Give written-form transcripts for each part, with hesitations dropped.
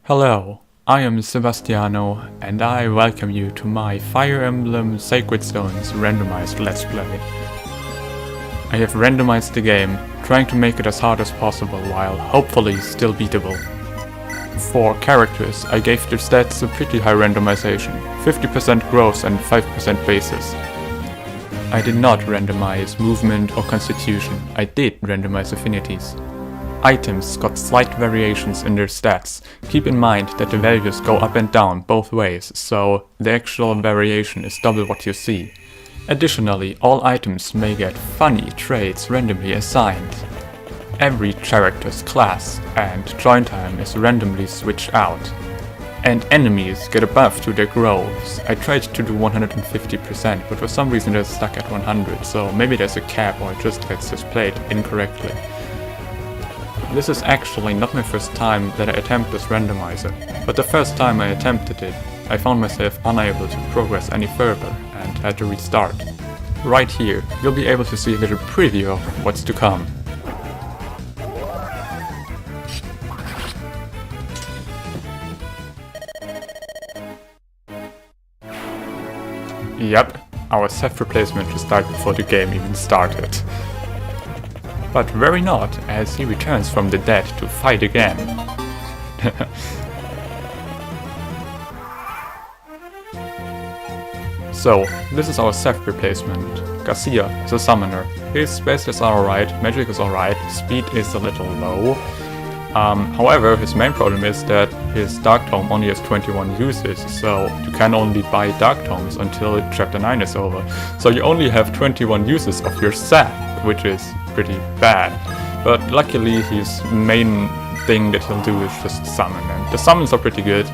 Hello, I am Sebastiano, and I welcome you to my Fire Emblem Sacred Zones randomized Let's Play. I have randomized the game, trying to make it as hard as possible while hopefully still beatable. For characters, I gave their stats a pretty high randomization, 50% gross and 5% basis. I did not randomize movement or constitution, I did randomize affinities. Items got slight variations in their stats. Keep in mind that the values go up and down both ways, so the actual variation is double what you see. Additionally, all items may get funny traits randomly assigned. Every character's class and join time is randomly switched out. And enemies get a buff to their growths. I tried to do 150%, but for some reason they're stuck at 100, so maybe there's a cap or it just gets displayed incorrectly. This is actually not my first time that I attempt this randomizer, but the first time I attempted it, I found myself unable to progress any further and had to restart. Right here, you'll be able to see a little preview of what's to come. Yep, our set replacement just died before the game even started. But very not, as he returns from the dead to fight again. So, this is our Seth replacement. Garcia is a summoner. His space is alright, magic is alright, speed is a little low. However, his main problem is that his Dark Tome only has 21 uses, so you can only buy Dark Tomes until Chapter 9 is over. So you only have 21 uses of your set, which is pretty bad. But luckily his main thing that he'll do is just summon, and the summons are pretty good.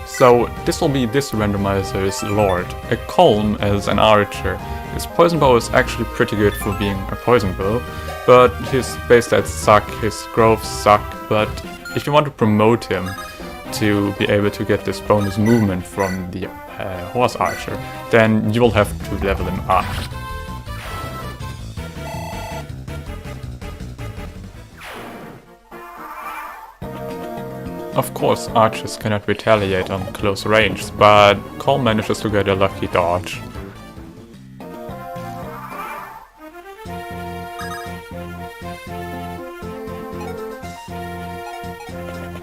So this will be this randomizer's lord, a Colm as an archer. His poison bow is actually pretty good for being a poison bow, but his base stats suck, his growths suck, but if you want to promote him to be able to get this bonus movement from the horse archer, then you will have to level him up. Of course, archers cannot retaliate on close range, but Cole manages to get a lucky dodge.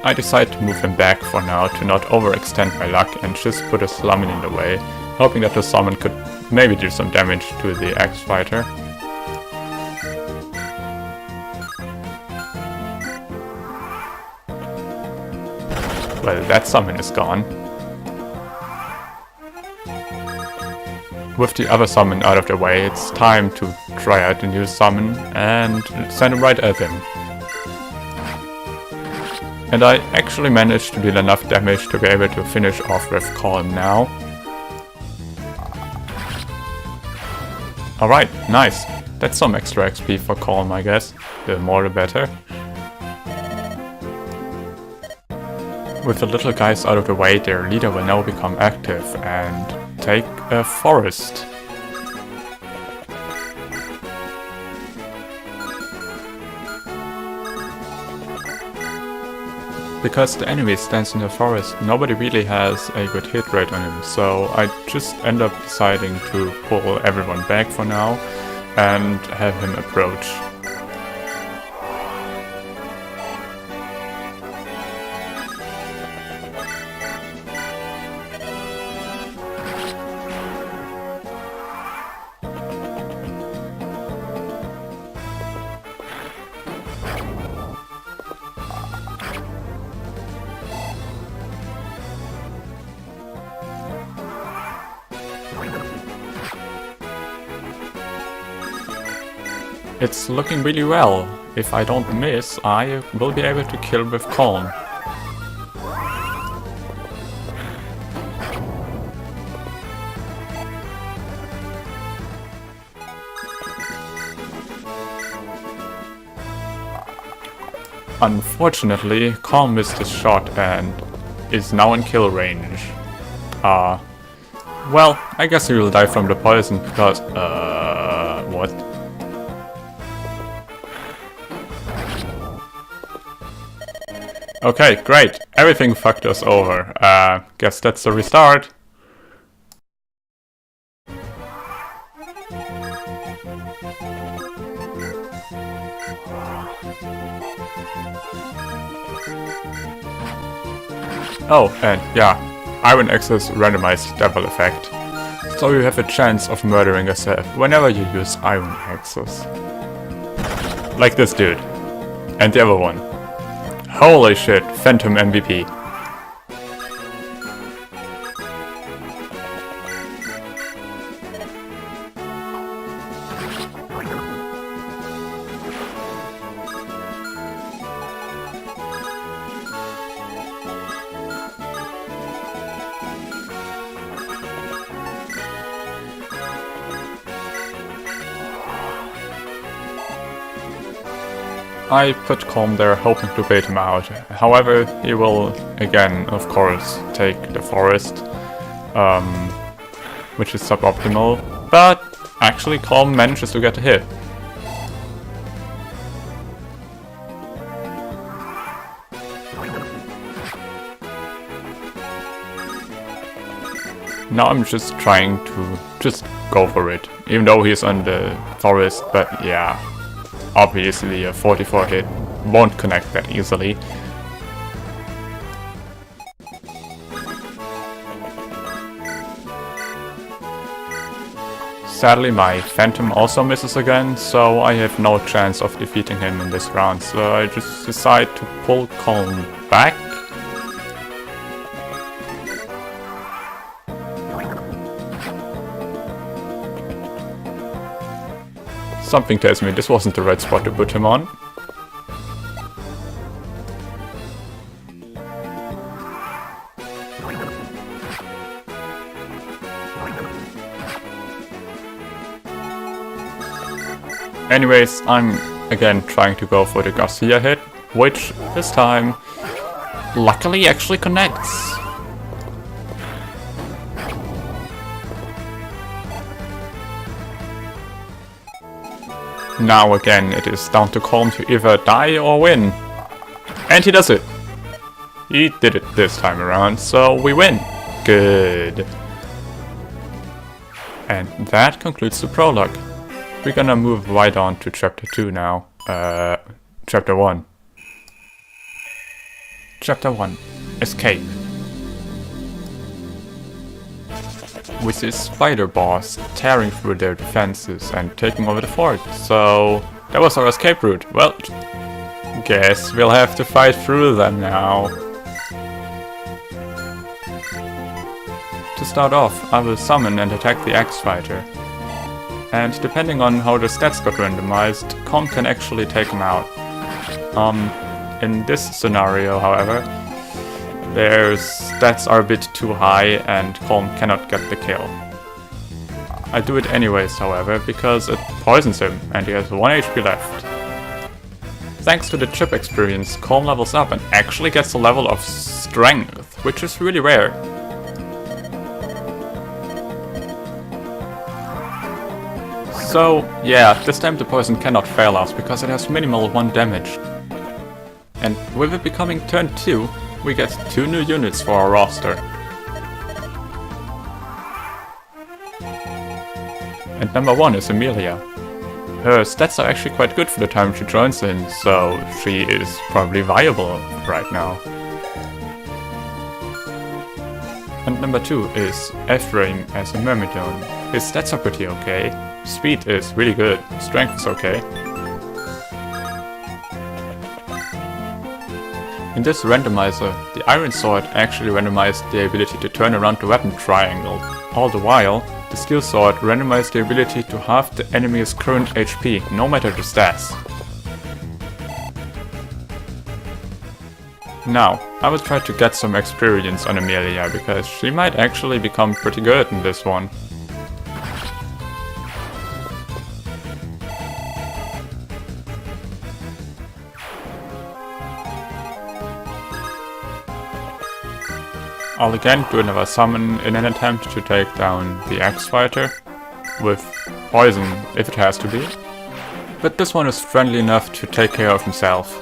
I decide to move him back for now to not overextend my luck and just put a summon in the way, hoping that the summon could maybe do some damage to the axe fighter. Well, that summon is gone. With the other summon out of the way, it's time to try out the new summon and send him right at him. And I actually managed to deal enough damage to be able to finish off with Colm now. Alright, nice. That's some extra XP for Colm, I guess. The more the better. With the little guys out of the way, their leader will now become active and take a forest. Because the enemy stands in the forest, nobody really has a good hit rate on him, so I just end up deciding to pull everyone back for now and have him approach. It's looking really well. If I don't miss, I will be able to kill with Colm. Unfortunately, Colm missed his shot and is now in kill range. Well, I guess he will die from the poison because... what? Okay, great. Everything fucked us over. Guess that's a restart. Oh, and yeah, Iron Axe's randomized double effect. So you have a chance of murdering yourself whenever you use Iron Axes. Like this dude. And the other one. Holy shit, Phantom MVP. I put Calm there hoping to bait him out. However, he will again, of course, take the forest, which is suboptimal, but actually Calm manages to get a hit. Now I'm just trying to just go for it, even though he's on the forest, but yeah. Obviously a 44 hit won't connect that easily. Sadly my Phantom also misses again, so I have no chance of defeating him in this round, so I just decide to pull Calm back. Something tells me this wasn't the right spot to put him on. Anyways, I'm again trying to go for the Garcia hit, which this time luckily actually connects. Now again, it is down to Calm to either die or win. And he does it. He did it this time around, so we win. Good. And that concludes the prologue. We're gonna move right on to chapter 2 now. Chapter 1. Chapter 1. Escape. With his spider boss tearing through their defenses and taking over the fort. So that was our escape route. Well, guess we'll have to fight through them now. To start off, I will summon and attack the Axe Fighter. And depending on how the stats got randomized, Calm can actually take him out. In this scenario, however, their stats are a bit too high and Calm cannot get the kill. I do it anyways, however, because it poisons him and he has 1 HP left. Thanks to the chip experience, Calm levels up and actually gets a level of strength, which is really rare. So yeah, this time the poison cannot fail us because it has minimal 1 damage. And with it becoming turn 2, we get 2 new units for our roster. And number 1 is Amelia. Her stats are actually quite good for the time she joins in, so she is probably viable right now. And number 2 is Ephraim as a Myrmidon. His stats are pretty okay, speed is really good, strength is okay. In this randomizer, the Iron Sword actually randomized the ability to turn around the weapon triangle. All the while, the Steel Sword randomized the ability to halve the enemy's current HP, no matter the stats. Now, I will try to get some experience on Amelia, because she might actually become pretty good in this one. I'll again do another summon in an attempt to take down the X-Fighter, with poison if it has to be. But this one is friendly enough to take care of himself.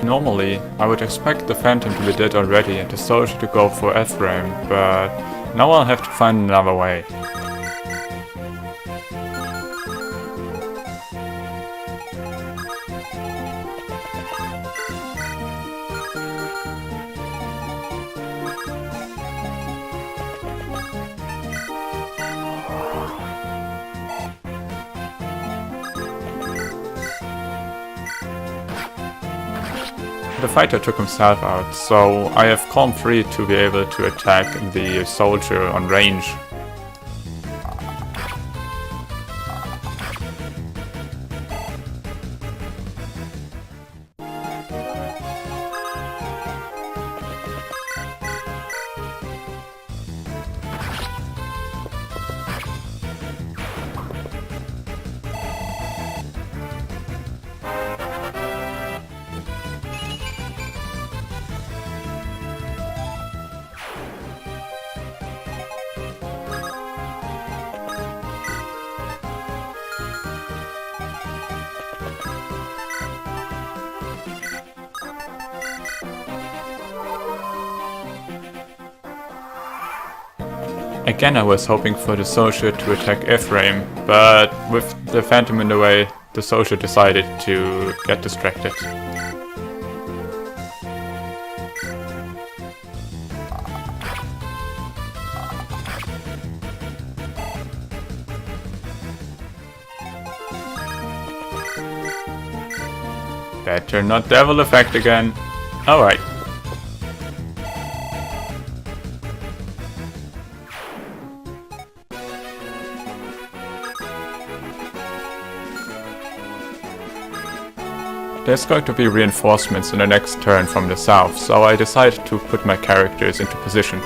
Normally, I would expect the Phantom to be dead already and the soldier to go for Ephraim, but now I'll have to find another way. The fighter took himself out, so I have Calm Free to be able to attack the soldier on range. Again, I was hoping for the soldier to attack Ephraim, but with the Phantom in the way, the soldier decided to get distracted. Better not devil effect again. Alright. There's going to be reinforcements in the next turn from the south, so I decided to put my characters into position.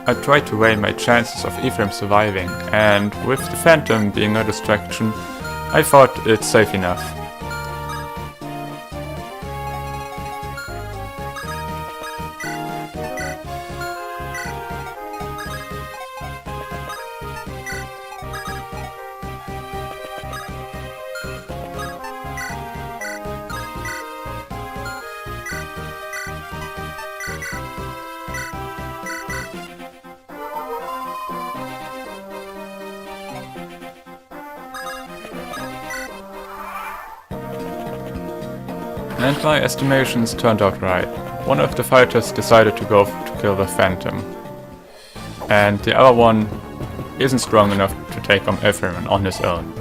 I tried to weigh my chances of Ephraim surviving, and with the Phantom being a distraction, I thought it's safe enough. And my estimations turned out right. One of the fighters decided to go to kill the Phantom, and the other one isn't strong enough to take on Ephraim on his own.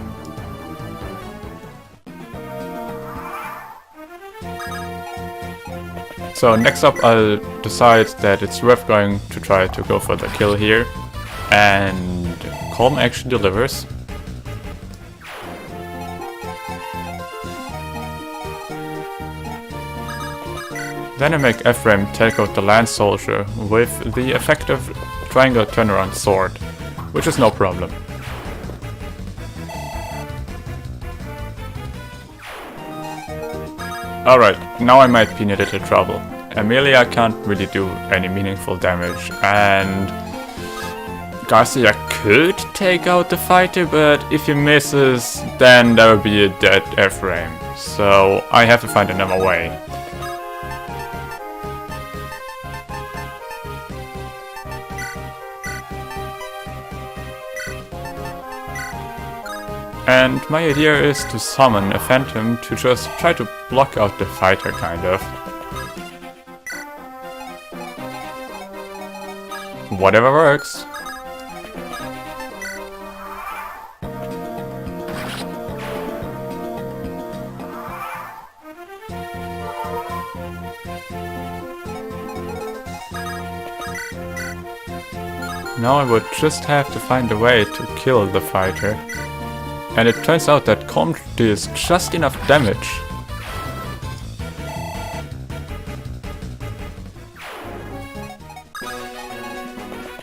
So next up I'll decide that it's worth going to try to go for the kill here, and Calm Action delivers. Then I make Ephraim take out the land soldier with the effective triangle turnaround sword, which is no problem. Alright, now I might be in a little trouble. Amelia can't really do any meaningful damage, and Garcia could take out the fighter, but if he misses, then there will be a dead Ephraim, so I have to find another way. And my idea is to summon a Phantom to just try to block out the fighter, kind of. Whatever works. Now I would just have to find a way to kill the fighter. And it turns out that quantity is just enough damage.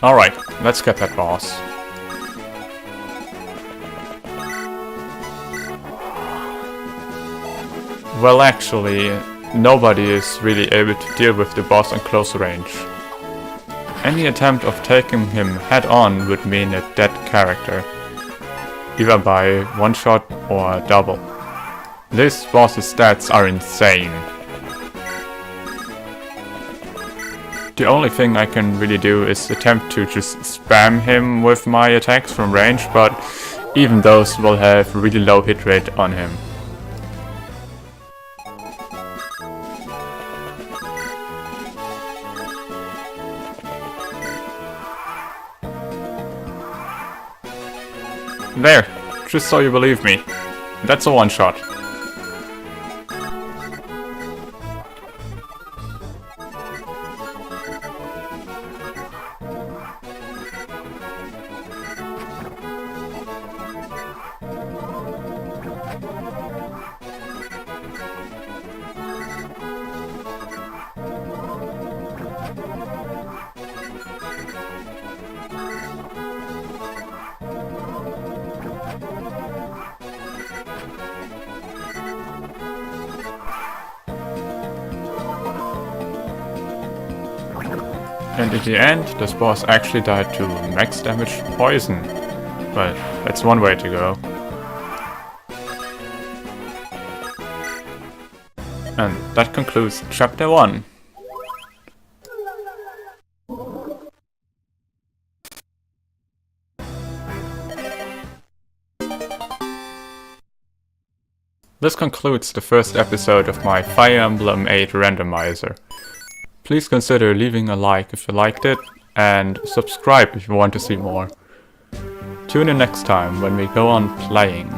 Alright, let's get that boss. Well, actually, nobody is really able to deal with the boss on close range. Any attempt of taking him head on would mean a dead character, either by one shot or double. This boss's stats are insane. The only thing I can really do is attempt to just spam him with my attacks from range, but even those will have really low hit rate on him. There, just so you believe me. That's a one-shot. And in the end, this boss actually died to max damage poison. Well, that's one way to go. And that concludes Chapter 1. This concludes the first episode of my Fire Emblem 8 randomizer. Please consider leaving a like if you liked it, and subscribe if you want to see more. Tune in next time when we go on playing.